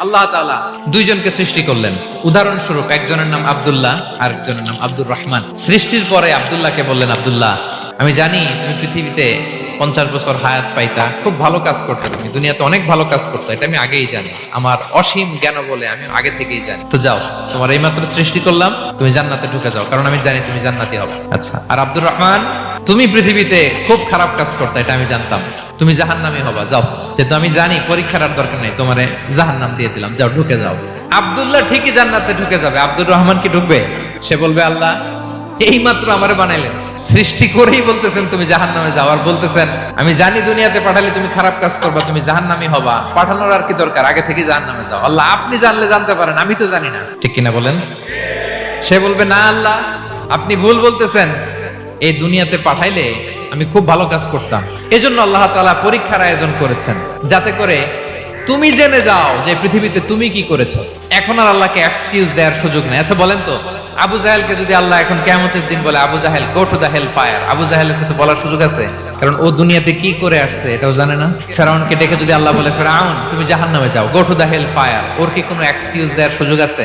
আল্লাহ তাআলা দুইজনকে সৃষ্টি করলেন। উদাহরণস্বরূপ একজনের নাম আব্দুল্লাহ আর একজনের নাম আব্দুর রহমান। সৃষ্টির পরে আব্দুল্লাহকে বললেন, আব্দুল্লাহ, আমি জানি তুমি পৃথিবীতে 50 বছর হায়াত পাইতা, খুব ভালো কাজ করতে, তুমি দুনিয়াতে অনেক ভালো কাজ করতে, এটা আমি আগেই জানি, আমার অসীম জ্ঞান বলে আমি আগে থেকেই জানি। তো যাও, তোমার এইমাত্র সৃষ্টি করলাম, তুমি জান্নাতে ঢুকে যাও, কারণ আমি জানি তুমি জান্নাতি হবে। আচ্ছা। আর আব্দুর রহমান, তুমি পৃথিবীতে খুব খারাপ কাজ করতে, এটা আমি জানতাম, তুমি জাহান্নামী হবা, যাও। যেহেতু আমি জানি পরীক্ষার আর দরকার নেই, তোমারে জাহান্নাম দিয়ে দিলাম, যাও ঢুকে যাও। আব্দুল্লাহ ঠিকই জান্নাতে ঢুকে যাবে, আব্দুর রহমান কি ঢুকবে? সে বলবে, আল্লাহ এইমাত্র আমারে বানাইলেন, সৃষ্টি করেই বলতেছেন তুমি জাহান্নামে যাও, আর বলতেছেন আমি জানি দুনিয়াতে পাঠালে তুমি খারাপ কাজ করবা, তুমি জাহান্নামী হবা, পাঠানোর আর কি দরকার, আগে থেকে জাহান্নামে যাও। আল্লাহ আপনি জানলে জানতে পারেন, আমি তো জানি না। ঠিক কিনা বলেন? সে বলবে, না আল্লাহ, আপনি ভুল বলতেছেন, এই দুনিয়াতে পাঠাইলে আমি খুব ভালো কাজ করতাম। এজন্য আল্লাহ তাআলা পরীক্ষার আয়োজন করেছেন, যাতে করে তুমি জেনে যাও যে পৃথিবীতে তুমি কি করেছো। এখন আর আল্লাহকে এক্সকিউজ দেওয়ার সুযোগ নেই। আচ্ছা বলেন তো, আবু জাহেলকে যদি আল্লাহ এখন কিয়ামতের দিন বলে, Abu Jahl go to the hell fire, আবু জাহেলের কিছু বলার সুযোগ আছে? কারণ ও দুনিয়াতে কি করে আসছে এটাও জানে না। ফেরাউনকে ডেকে যদি আল্লাহ বলে, ফেরাউন তুমি জাহান্নামে যাও, go to the hell fire, ওর কি কোনো এক্সকিউজ দেওয়ার সুযোগ আছে?